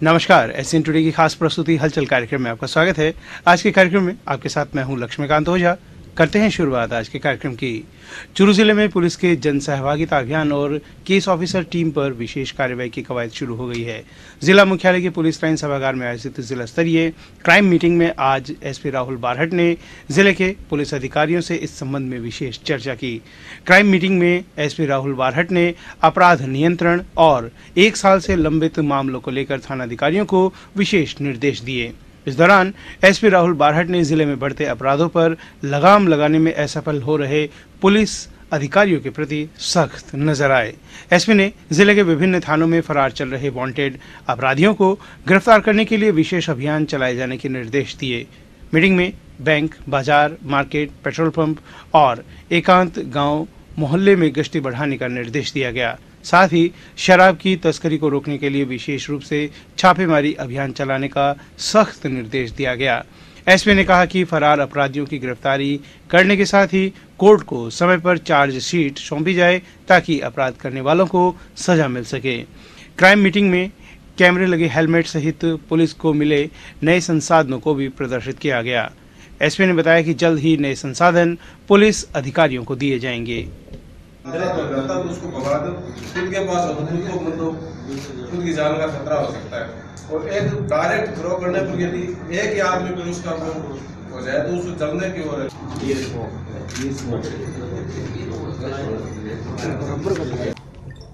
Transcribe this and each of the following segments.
नमस्कार, SN today की खास प्रस्तुति हलचल कार्यक्रम में आपका स्वागत है। आज के कार्यक्रम में आपके साथ मैं हूं लक्ष्मीकांत ओझा। करते हैं शुरुआत आज के कार्यक्रम की। चूरू जिले में पुलिस के जन सहभागिता अभियान और केस ऑफिसर टीम पर विशेष कार्रवाई की कवायद शुरू हो गई है। जिला मुख्यालय के पुलिस लाइन सभागार में आयोजित जिला स्तरीय क्राइम मीटिंग में आज एसपी राहुल बारहट ने जिले के पुलिस अधिकारियों से इस संबंध में विशेष चर्चा की। क्राइम मीटिंग में एसपी राहुल बारहट ने अपराध नियंत्रण और 1 साल से लंबित मामलों को लेकर थानाधिकारियों को विशेष निर्देश दिए। इस दौरान एसपी राहुल बारहट ने जिले में बढ़ते अपराधों पर लगाम लगाने में असफल हो रहे पुलिस अधिकारियों के प्रति सख्त नजर आए। एसपी ने जिले के विभिन्न थानों में फरार चल रहे वांटेड अपराधियों को गिरफ्तार करने के लिए विशेष अभियान चलाए जाने के निर्देश दिए। मीटिंग में बैंक, बाजार, मार्केट, पेट्रोल पंप और एकांत गांव मोहल्ले में गश्ती बढ़ाने का निर्देश दिया गया। साथ ही शराब की तस्करी को रोकने के लिए विशेष रूप से छापेमारी अभियान चलाने का सख्त निर्देश दिया गया। एसपी ने कहा कि फरार अपराधियों की गिरफ्तारी करने के साथ ही कोर्ट को समय पर चार्जशीट सौंपी जाए ताकि अपराध करने वालों को सजा मिल सके। क्राइम मीटिंग में कैमरे लगे हेलमेट सहित पुलिस को मिले नए संसाधनों को भी प्रदर्शित किया गया। एसपी ने बताया कि जल्द ही नए संसाधन पुलिस अधिकारियों को दिए जाएंगे। उसको भगा दो, खुद के पास खुद की जान का खतरा हो सकता है। और एक डायरेक्ट थ्रो करने पर यदि एक ही आदमी पर उसका हो जाए तो उसको जलने की ओर है।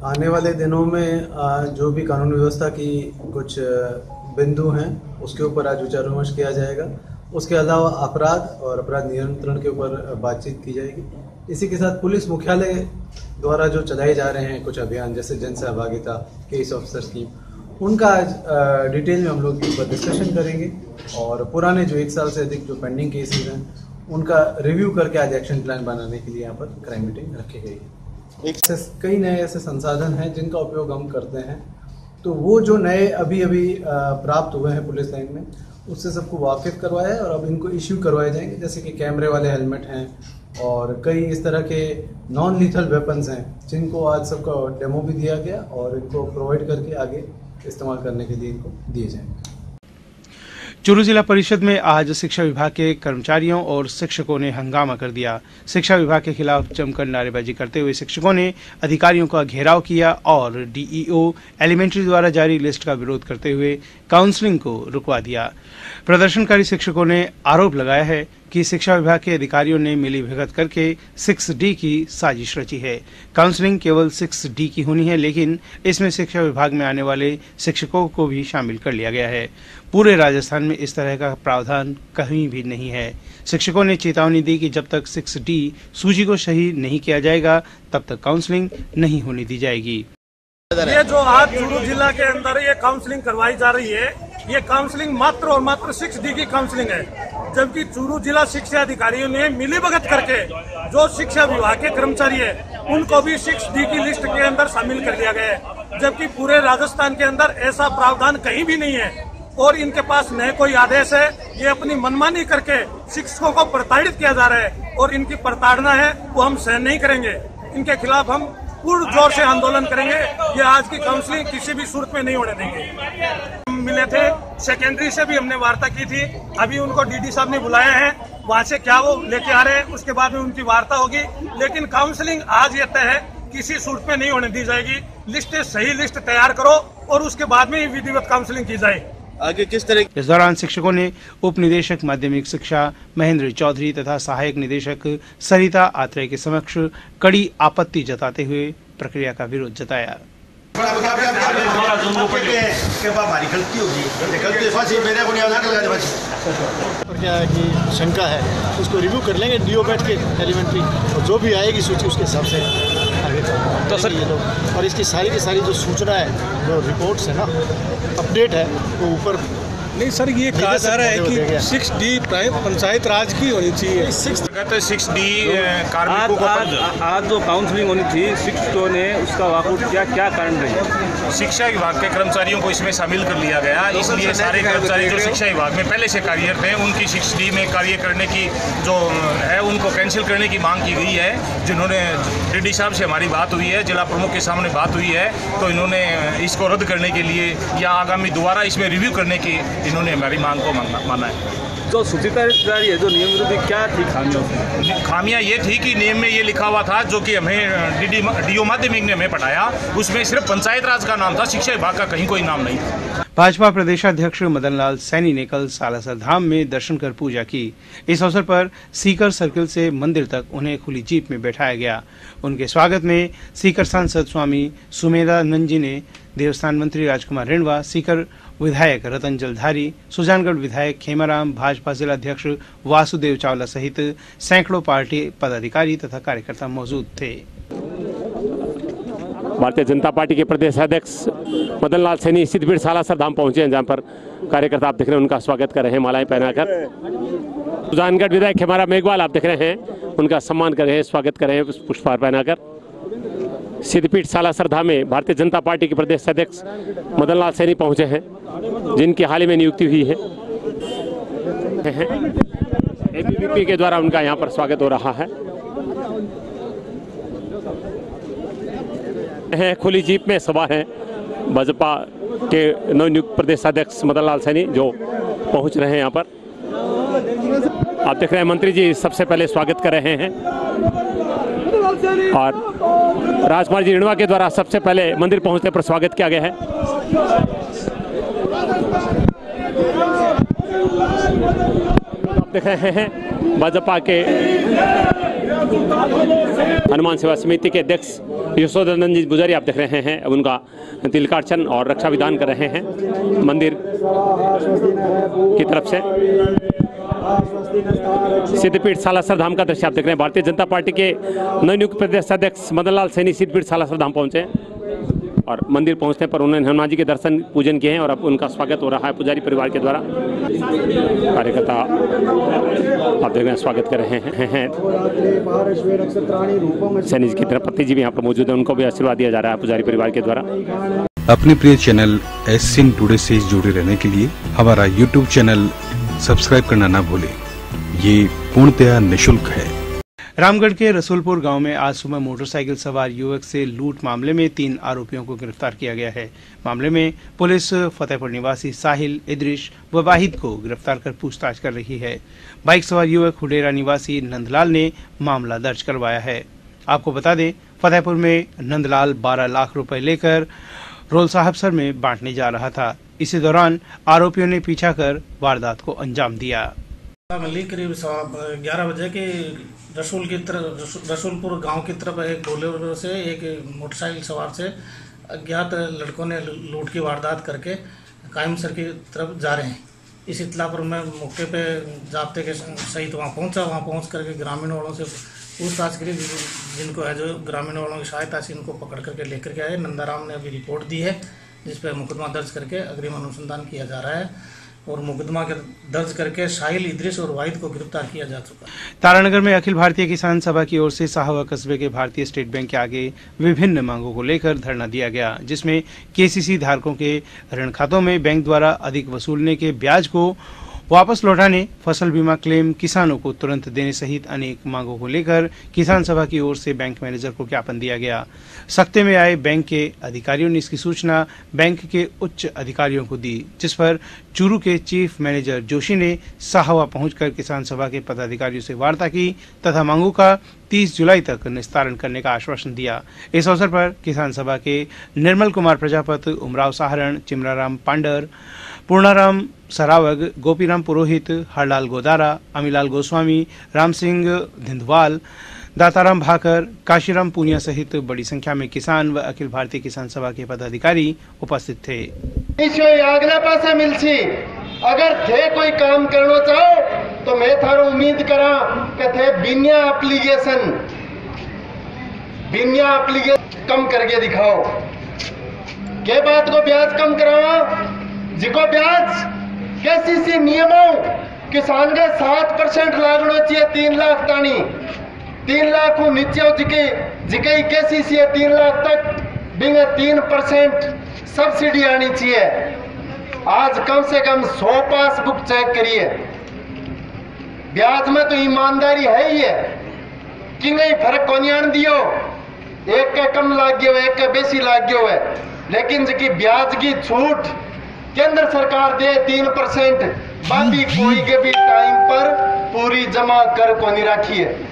आने वाले दिनों में जो भी कानून व्यवस्था की कुछ बिंदु हैं उसके ऊपर आज विचार विमर्श किया जाएगा। उसके अलावा अपराध और अपराध नियंत्रण के ऊपर बातचीत की जाएगी। इसी के साथ पुलिस मुख्यालय द्वारा जो चलाए जा रहे हैं कुछ अभियान जैसे जन सहभागिता, केस ऑफिसर स्कीम, उनका आज डिटेल में हम लोग डिस्कशन करेंगे और पुराने जो 1 साल से अधिक जो पेंडिंग केसेस हैं उनका रिव्यू करके आज एक्शन प्लान बनाने के लिए यहाँ पर क्राइम मीटिंग रखी गई है। कई नए ऐसे संसाधन हैं जिनका उपयोग हम करते हैं, तो वो जो नए अभी प्राप्त हुए हैं पुलिस लाइन में उससे सबको वाकिफ करवाया है और अब इनको इश्यू करवाए जाएंगे। जैसे कि कैमरे वाले हेलमेट हैं और कई इस तरह के नॉन लीथल वेपन्स हैं जिनको आज सबका डेमो भी दिया गया और इनको प्रोवाइड करके आगे इस्तेमाल करने के लिए इनको दिए जाएंगे। चूरू जिला परिषद में आज शिक्षा विभाग के कर्मचारियों और शिक्षकों ने हंगामा कर दिया। शिक्षा विभाग के खिलाफ जमकर नारेबाजी करते हुए शिक्षकों ने अधिकारियों का घेराव किया और डीईओ एलिमेंट्री द्वारा जारी लिस्ट का विरोध करते हुए काउंसलिंग को रुकवा दिया। प्रदर्शनकारी शिक्षकों ने आरोप लगाया है कि शिक्षा विभाग के अधिकारियों ने मिलीभगत करके 6D की साजिश रची है। काउंसलिंग केवल 6D की होनी है, लेकिन इसमें शिक्षा विभाग में आने वाले शिक्षकों को भी शामिल कर लिया गया है। पूरे राजस्थान में इस तरह का प्रावधान कहीं भी नहीं है। शिक्षकों ने चेतावनी दी कि जब तक 6D सूची को सही नहीं किया जाएगा तब तक काउंसलिंग नहीं होने दी जाएगी। ये जो आज चूरू जिला के अंदर ये काउंसलिंग करवाई जा रही है, ये काउंसलिंग मात्र और मात्र 6D की काउंसलिंग है, जबकि चूरू जिला शिक्षा अधिकारियों ने मिलीभगत करके जो शिक्षा विभाग के कर्मचारी है उनको भी 6D की लिस्ट के अंदर शामिल कर लिया गया है, जबकि पूरे राजस्थान के अंदर ऐसा प्रावधान कहीं भी नहीं है और इनके पास न कोई आदेश है। ये अपनी मनमानी करके शिक्षकों को प्रताड़ित किया जा रहा है और इनकी प्रताड़ना है वो हम सहन नहीं करेंगे। इनके खिलाफ हम पूर्ण जोर से आंदोलन करेंगे। ये आज की काउंसलिंग किसी भी सूरत में नहीं होने देंगे। मिले थे सेकेंडरी से भी हमने वार्ता की थी, अभी उनको डीडी साहब ने बुलाया है, वहाँ से क्या वो लेके आ रहे हैं उसके बाद में उनकी वार्ता होगी, लेकिन काउंसलिंग आज ये तय है किसी सूरत में नहीं होने दी जाएगी। लिस्ट सही लिस्ट तैयार करो और उसके बाद में विधिवत काउंसलिंग की जाए। आगे किस तरह। इस दौरान शिक्षकों ने उप निदेशक माध्यमिक शिक्षा महेंद्र चौधरी तथा सहायक निदेशक सरिता आत्रेय के समक्ष कड़ी आपत्ति जताते हुए प्रक्रिया का विरोध जताया। क्या है कि शंका है उसको रिव्यू कर लेंगे डीओ बैठ के एलिमेंट्री, और जो भी आएगी सूची उसके हिसाब से आगे तो सर ये लोग। और इसकी सारी की सारी जो सूचना है, जो रिपोर्ट्स है ना, अपडेट है वो ऊपर नहीं सर, ये कहा जा रहा है कि 6D पंचायत राज की होनी चाहिए। 6D कार्मिकों को आज जो काउंसलिंग होनी थी क्यों ने उसका वॉकआउट किया, क्या कारण रही? शिक्षा विभाग के कर्मचारियों को इसमें शामिल कर लिया गया, इसलिए सारे कर्मचारी जो शिक्षा विभाग में पहले से कार्यरत हैं उनकी 6D में कार्य करने की जो है उनको कैंसिल करने की मांग की गई है। जिन्होंने डीडी साहब से हमारी बात हुई है, जिला प्रमुख के सामने बात हुई है, तो इन्होंने इसको रद्द करने के लिए या आगामी दोबारा इसमें रिव्यू करने की इन्होंने हमारी मांग को माना है। जो सूचित जारी है, जो नियम विरोधी, क्या थी खामियां? खामियां ये थी कि नियम में ये लिखा हुआ था जो कि हमें डीओ माध्यमिक ने हमें पढ़ाया, उसमें सिर्फ पंचायत राज का नाम था, शिक्षा विभाग का कहीं कोई नाम नहीं था। भाजपा प्रदेशाध्यक्ष मदन लाल सैनी ने कल सालासर धाम में दर्शन कर पूजा की। इस अवसर पर सीकर सर्किल से मंदिर तक उन्हें खुली जीप में बैठाया गया। उनके स्वागत में सीकर सांसद स्वामी सुमेधानंद जी ने देवस्थान मंत्री राजकुमार रिणवा, सीकर विधायक रतन जलधारी, सुजानगढ़ विधायक खेमाराम, भाजपा जिला अध्यक्ष वासुदेव चावला सहित सैकड़ों पार्टी पदाधिकारी तथा कार्यकर्ता मौजूद थे। भारतीय जनता पार्टी के प्रदेश अध्यक्ष मदन लाल सैनी स्थित भीड़ सालासर धाम पहुंचे हैं, जहां पर कार्यकर्ता आप देख रहे हैं उनका स्वागत कर रहे हैं मालाएं पहनाकर। सुजानगढ़ विधायक खेमाराम मेघवाल आप देख रहे हैं उनका सम्मान कर रहे हैं, स्वागत कर रहे हैं पुष्पहार पहनाकर। सिद्धपीठ सालासर धाम में भारतीय जनता पार्टी के प्रदेश अध्यक्ष मदन लाल सैनी पहुंचे हैं, जिनकी हाल ही में नियुक्ति हुई है। एबीवीपी के द्वारा उनका यहां पर स्वागत हो रहा है। खुली जीप में सवार हैं भाजपा के नवनियुक्त प्रदेश अध्यक्ष मदन लाल सैनी, जो पहुंच रहे हैं यहां पर। आप देख रहे हैं मंत्री जी सबसे पहले स्वागत कर रहे हैं और राजकुमार जी रिणवा के द्वारा सबसे पहले मंदिर पहुंचने पर स्वागत किया गया है। आप देख रहे हैं भाजपा के हनुमान सेवा समिति के अध्यक्ष यशोदानंद जी पुजारी आप देख रहे हैं, उनका तिलकार्चन और रक्षा विधान कर रहे हैं मंदिर की तरफ से। सिद्धपीठ सालासर धाम का दृश्य आप देख रहे हैं। भारतीय जनता पार्टी के नवनियुक्त प्रदेश अध्यक्ष मदन लाल सैनी सिद्धपीठ सालासर धाम पहुंचे और मंदिर पहुंचने पर उन्होंने हनुमान जी के दर्शन पूजन किए हैं और अब उनका स्वागत हो रहा है पुजारी परिवार के द्वारा। कार्यकर्ता आप देख रहे हैं स्वागत कर रहे हैं। सैनी जी की तरफ पति जी भी यहाँ पर मौजूद है, उनको भी आशीर्वाद दिया जा रहा है पुजारी परिवार के द्वारा। अपने प्रिय चैनल एससीएन टुडे से जुड़े रहने के लिए हमारा यूट्यूब चैनल सब्सक्राइब करना ना भूलें। ये पूर्णतया निःशुल्क है। रामगढ़ के रसूलपुर गांव में आज सुबह मोटरसाइकिल सवार युवक से लूट मामले में 3 आरोपियों को गिरफ्तार किया गया है। मामले में पुलिस फतेहपुर निवासी साहिल, इद्रिश व वाहिद को गिरफ्तार कर पूछताछ कर रही है। बाइक सवार युवक हुडेरा निवासी नंदलाल ने मामला दर्ज करवाया है। आपको बता दें, फतेहपुर में नंदलाल 12 लाख रुपए लेकर रोल साहबसर में बांटने जा रहा था। इसी दौरान आरोपियों ने पीछा कर वारदात को अंजाम दिया। करीब 11 बजे के रसूलपुर गांव की तरफ एक बोलेरो से एक मोटरसाइकिल सवार से अज्ञात लड़कों ने लूट की वारदात करके कायमसर की तरफ जा रहे हैं। इस इत्तला पर मैं मौके पे जाब्ते के सहित वहां पहुंचा। वहां पहुंच करके ग्रामीण वालों से पूछताछ करी, जिनको है जो ग्रामीण वालों की सहायता से इनको पकड़ करके लेकर के आए। नंदाराम ने अभी रिपोर्ट दी है, जिस पर मुकदमा दर्ज करके अग्रिम अनुसंधान किया जा रहा है और मुकदमा के दर्ज करके साहिल, इद्रिस और वाहिद को गिरफ्तार किया जा चुका है। तारानगर में अखिल भारतीय किसान सभा की ओर से साहवा कस्बे के भारतीय स्टेट बैंक के आगे विभिन्न मांगों को लेकर धरना दिया गया, जिसमें केसीसी धारकों के ऋण खातों में बैंक द्वारा अधिक वसूलने के ब्याज को वापस लौटाने, फसल बीमा क्लेम किसानों को तुरंत देने सहित अनेक मांगों को लेकर किसान सभा की ओर से बैंक मैनेजर को ज्ञापन दिया गया। सख्ते में आए बैंक के अधिकारियों ने इसकी सूचना बैंक के उच्च अधिकारियों को दी, जिस पर चूरू के चीफ मैनेजर जोशी ने साहवा पहुंचकर किसान सभा के पदाधिकारियों से वार्ता की तथा मांगों का 30 जुलाई तक निस्तारण करने का आश्वासन दिया। इस अवसर पर किसान सभा के निर्मल कुमार प्रजापति, उमराव साहरण, चिमराराम पांडर, पूर्णाराम सरावग, गोपीराम पुरोहित, हरलाल गोदारा, अमीलाल गोस्वामी, राम सिंह धिंदवाल, दाताराम भाकर, काशीराम पूनिया सहित बड़ी संख्या में किसान व अखिल भारतीय किसान सभा के पदाधिकारी उपस्थित थे। आगला पासे मिलसी अगर थे कोई काम करना चाहो तो मैं थारो उम्मीद करा कि थे बिना एप्लीकेशन कम करके दिखाओ। के बात को ब्याज कम कराओ, जिको ब्याज केसीसी नियमों किसान के 7% लागणो चाहिए 3 लाख तानी 3 लाख नीचे जिके कैसी सी 3 लाख तक बिंगे 3% सब्सिडी आनी चाहिए। आज कम से कम 100 पासबुक चेक करिए। ब्याज में तो ईमानदारी है ही है कि नहीं, फर्क को नहीं आन दियो, एक का कम लाग गयो एक का बेसी लाग गयो है, लेकिन जी ब्याज की छूट केंद्र सरकार दे 3%, बाकी कोई के भी टाइम पर पूरी जमा कर को नहीं रखी है।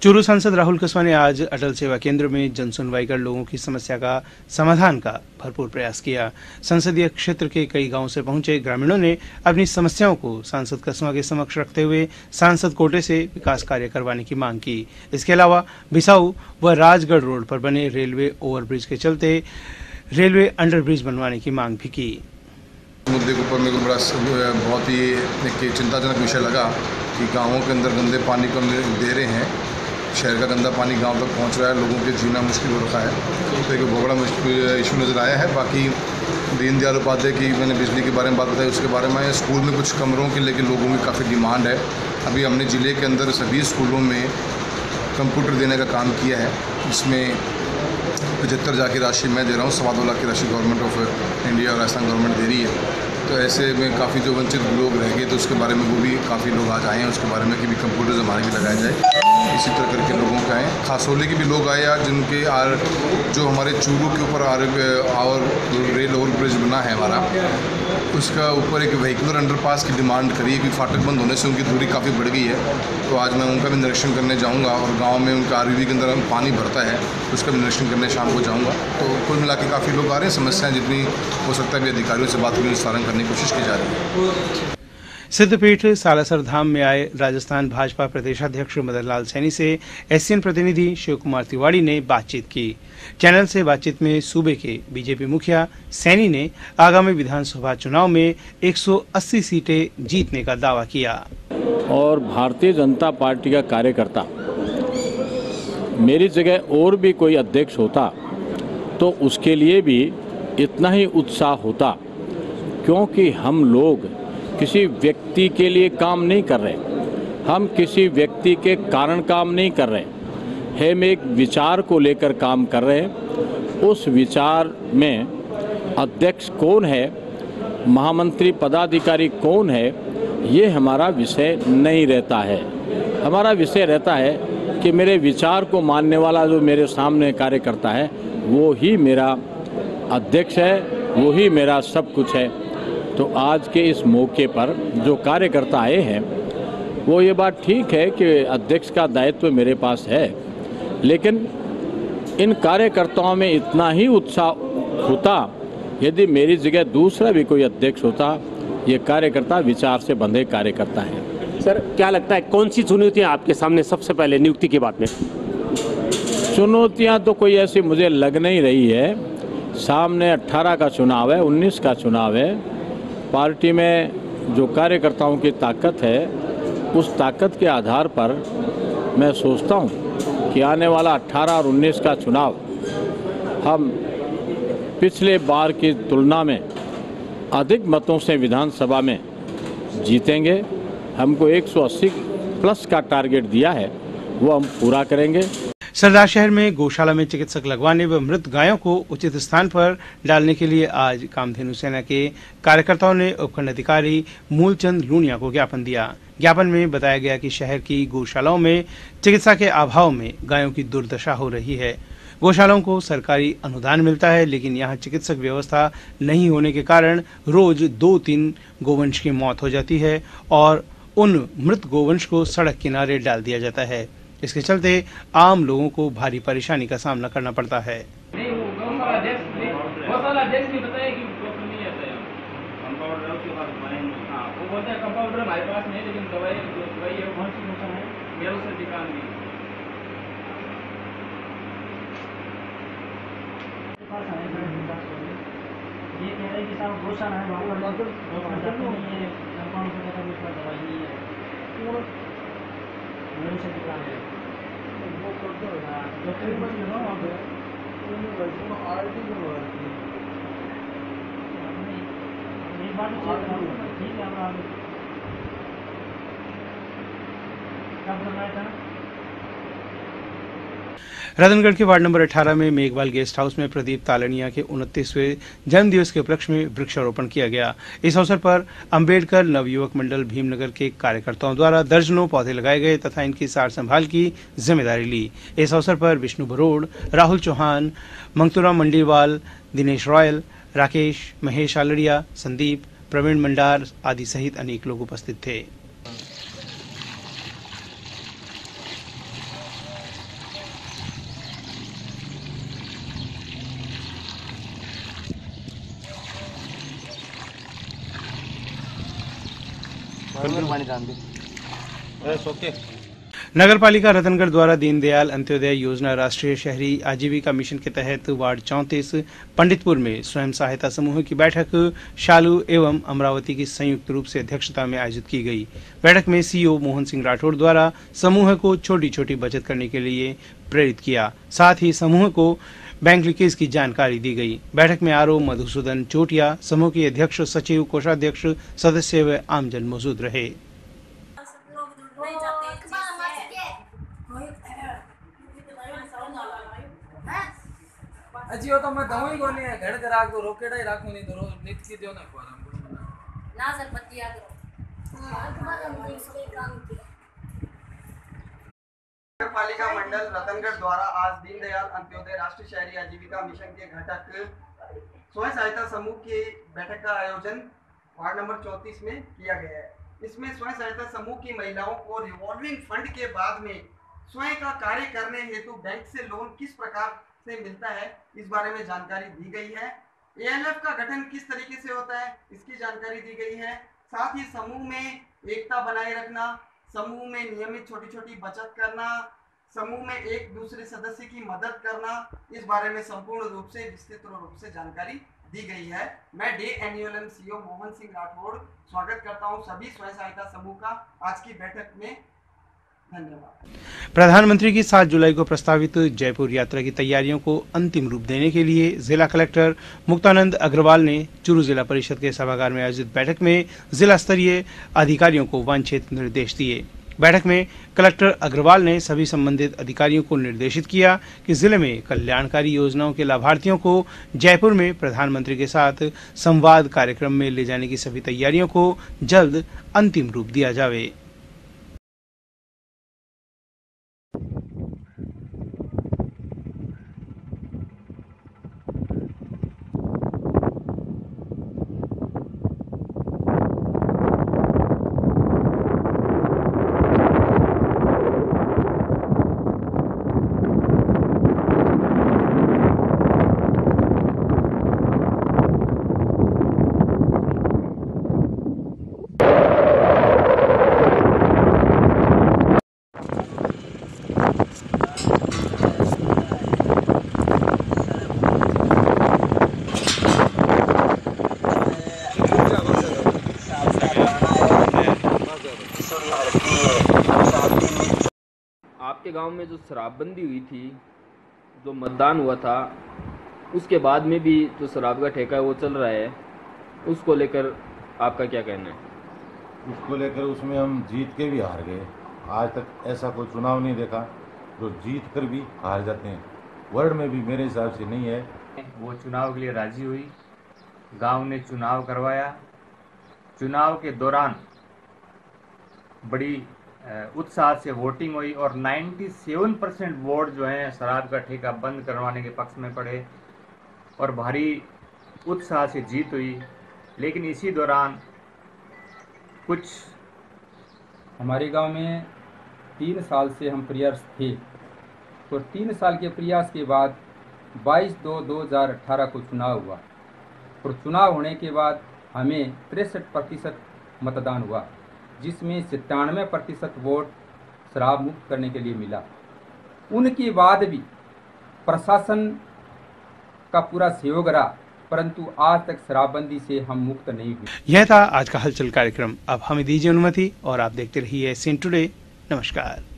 चूरू सांसद राहुल कस्वा ने आज अटल सेवा केंद्र में जन सुनवाई कर लोगों की समस्या का समाधान का भरपूर प्रयास किया। संसदीय क्षेत्र के कई गांवों से पहुंचे ग्रामीणों ने अपनी समस्याओं को सांसद कस्वा के समक्ष रखते हुए सांसद कोटे से विकास कार्य करवाने की मांग की। इसके अलावा बिसाऊ व राजगढ़ रोड पर बने रेलवे ओवरब्रिज के चलते रेलवे अंडरब्रिज बनवाने की मांग भी की। मुद्दे के ऊपर मेरे को बड़ा बहुत ही एक चिंताजनक विषय लगा कि गाँवों के अंदर गंदे पानी को दे रहे हैं, शहर का गंदा पानी गांव तक पहुंच रहा है, लोगों के जीना मुश्किल हो रखा है। तो एक बहुत बड़ा मुश्किल इशू नज़र आया है। बाकी दीनदयाल उपाध्याय की मैंने बिजली के बारे में बात बताई, उसके बारे में स्कूल में कुछ कमरों के लेकर लोगों की काफ़ी डिमांड है। अभी हमने ज़िले के अंदर सभी स्कूलों में कंप्यूटर देने का काम किया है, जिसमें 75 हज़ार की राशि मैं दे रहा हूँ, 2.25 लाख की राशि गवर्नमेंट ऑफ इंडिया और राजस्थान गवर्नमेंट दे रही है। तो ऐसे में काफ़ी जो वंचित लोग रह गए तो उसके बारे में वो भी काफ़ी लोग आज आए हैं, उसके बारे में कि भी कंप्यूटर हमारे भी लगाया जाए। इसी तरह करके लोगों के आए, खासोली के भी लोग आए आज, जिनके जो हमारे चूरू के ऊपर और रेल ओवर ब्रिज बना है हमारा, उसका ऊपर एक व्हीकुलर अंडरपास की डिमांड करी है कि फाटक बंद होने से उनकी दूरी काफ़ी बढ़ गई है। तो आज मैं उनका भी निरीक्षण करने जाऊँगा और गाँव में उनका RVV के अंदर पानी भरता है, उसका भी निरीक्षण करने शाम को जाऊँगा। तो कुल मिला के काफ़ी लोग आ रहे हैं, समस्याएँ जितनी हो सकता है भी अधिकारियों से बात करके निस्तारण करने की कोशिश की जा रही है। सिद्धपीठ सालासर धाम में आए राजस्थान भाजपा प्रदेशाध्यक्ष मदन लाल सैनी से SCN प्रतिनिधि शिव कुमार तिवारी ने बातचीत की। चैनल से बातचीत में सूबे के बीजेपी मुखिया सैनी ने आगामी विधानसभा चुनाव में 180 सीटें जीतने का दावा किया। और भारतीय जनता पार्टी का कार्यकर्ता मेरी जगह और भी कोई अध्यक्ष होता तो उसके लिए भी इतना ही उत्साह होता, क्योंकि हम लोग किसी व्यक्ति के लिए काम नहीं कर रहे, हम किसी व्यक्ति के कारण काम नहीं कर रहे, हम एक विचार को लेकर काम कर रहे हैं। उस विचार में अध्यक्ष कौन है, महामंत्री पदाधिकारी कौन है, ये हमारा विषय नहीं रहता है। हमारा विषय रहता है कि मेरे विचार को मानने वाला जो मेरे सामने कार्यकर्ता है वो ही मेरा अध्यक्ष है, वो ही मेरा सब कुछ है। तो आज के इस मौके पर जो कार्यकर्ता आए हैं वो ये बात ठीक है कि अध्यक्ष का दायित्व मेरे पास है, लेकिन इन कार्यकर्ताओं में इतना ही उत्साह होता यदि मेरी जगह दूसरा भी कोई अध्यक्ष होता। ये कार्यकर्ता विचार से बंधे कार्यकर्ता हैं। सर, क्या लगता है कौन सी चुनौतियाँ आपके सामने सबसे पहले नियुक्ति की बात में? चुनौतियाँ तो कोई ऐसी मुझे लग नहीं रही है। सामने 18 का चुनाव है, 19 का चुनाव है। पार्टी में जो कार्यकर्ताओं की ताकत है उस ताकत के आधार पर मैं सोचता हूँ कि आने वाला 18 और 19 का चुनाव हम पिछले बार की तुलना में अधिक मतों से विधानसभा में जीतेंगे। हमको 180 प्लस का टारगेट दिया है, वो हम पूरा करेंगे। सरदार शहर में गौशाला में चिकित्सक लगवाने व मृत गायों को उचित स्थान पर डालने के लिए आज कामधेनु सेना के कार्यकर्ताओं ने उपखंड अधिकारी मूलचंद लूनिया को ज्ञापन दिया। ज्ञापन में बताया गया कि शहर की गौशालाओं में चिकित्सा के अभाव में गायों की दुर्दशा हो रही है। गौशालाओं को सरकारी अनुदान मिलता है, लेकिन यहाँ चिकित्सक व्यवस्था नहीं होने के कारण रोज 2-3 गोवंश की मौत हो जाती है और उन मृत गोवंश को सड़क किनारे डाल दिया जाता है। इसके चलते आम लोगों को भारी परेशानी का सामना करना पड़ता है। रतनगढ़ के वार्ड नंबर 18 में मेघवाल गेस्ट हाउस में प्रदीप तालनिया के 29वें जन्मदिवस के उपलक्ष्य में वृक्षारोपण किया गया। इस अवसर पर अंबेडकर नवयुवक मंडल भीमनगर के कार्यकर्ताओं द्वारा दर्जनों पौधे लगाए गए तथा इनकी सार संभाल की जिम्मेदारी ली। इस अवसर पर विष्णु बरोड़, राहुल चौहान, मंगतूराम मंडीवाल, दिनेश रॉयल, राकेश, महेश आलड़िया, संदीप, प्रवीण मंडार आदि सहित अनेक लोग उपस्थित थे। नगर पालिका रतनगढ़ द्वारा दीनदयाल अंत्योदय योजना राष्ट्रीय शहरी आजीविका मिशन के तहत वार्ड 34 पंडितपुर में स्वयं सहायता समूह की बैठक शालू एवं अमरावती की संयुक्त रूप से अध्यक्षता में आयोजित की गई। बैठक में सीईओ मोहन सिंह राठौड़ द्वारा समूह को छोटी छोटी बचत करने के लिए प्रेरित किया। साथ ही समूह को बैंक लीकेज की जानकारी दी गई। बैठक में आरओ मधुसूदन चोटिया, समूह के अध्यक्ष, सचिव, कोषाध्यक्ष, सदस्य व आमजन मौजूद रहे। अजियो तो मैं दवाई को नहीं घर के राख दो, रोकेड़ा ही राखो, नहीं तो रोज नित की दियो ना ना सर पत्तिया करो। नगर पालिका मंडल रतनगढ़ द्वारा आज दीनदयाल अंत्योदय राष्ट्रीय शहरी आजीविका मिशन के घटक स्वयं सहायता समूह की बैठक का आयोजन वार्ड नंबर 34 में किया गया है। इसमें स्वयं सहायता समूह की महिलाओं को रिवॉल्विंग फंड के बाद में स्वयं का कार्य करने हेतु बैंक से लोन किस प्रकार से मिलता है, इस बारे में जानकारी दी गई है। एएलएफ का गठन किस तरीके से होता है, इसकी जानकारी दी गई है। साथ ही समूह में एकता बनाए रखना, समूह में नियमित छोटी छोटी बचत करना, समूह में एक दूसरे सदस्य की मदद करना, इस बारे में संपूर्ण रूप से विस्तृत रूप से जानकारी दी गई है। मैं day NULM CEO Mohan Singh Rathore स्वागत करता हूं सभी स्वयं सहायता समूह का आज की बैठक में। धन्यवाद। प्रधानमंत्री की 7 जुलाई को प्रस्तावित जयपुर यात्रा की तैयारियों को अंतिम रूप देने के लिए जिला कलेक्टर मुक्तानंद अग्रवाल ने चूरू जिला परिषद के सभागार में आयोजित बैठक में जिला स्तरीय अधिकारियों को वांछित निर्देश दिए। बैठक में कलेक्टर अग्रवाल ने सभी संबंधित अधिकारियों को निर्देशित किया कि जिले में कल्याणकारी योजनाओं के लाभार्थियों को जयपुर में प्रधानमंत्री के साथ संवाद कार्यक्रम में ले जाने की सभी तैयारियों को जल्द अंतिम रूप दिया जावे। आपके गांव में जो शराबबंदी हुई थी, जो मतदान हुआ था, उसके बाद में भी जो शराब का ठेका है वो चल रहा है, उसको लेकर आपका क्या कहना है? उसको लेकर उसमें हम जीत के भी हार गए। आज तक ऐसा कोई चुनाव नहीं देखा जो जीत कर भी हार जाते हैं। वर्ल्ड में भी मेरे हिसाब से नहीं है। वो चुनाव के लिए राजी हुई, गांव ने चुनाव करवाया। चुनाव के दौरान बड़ी उत्साह से वोटिंग हुई और 97% वोट जो हैं शराब का ठेका बंद करवाने के पक्ष में पड़े और भारी उत्साह से जीत हुई। लेकिन इसी दौरान कुछ हमारे गांव में 3 साल से हम प्रयास थे और 3 साल के प्रयास के बाद 22/2/2018 को चुनाव हुआ और चुनाव होने के बाद हमें 63% मतदान हुआ, जिसमें 97% वोट शराब मुक्त करने के लिए मिला। उनके बाद भी प्रशासन का पूरा सहयोग रहा, परंतु आज तक शराबबंदी से हम मुक्त नहीं हुए। यह था आज का हलचल कार्यक्रम। अब हमें दीजिए अनुमति और आप देखते रहिए एससीएन टुडे। नमस्कार।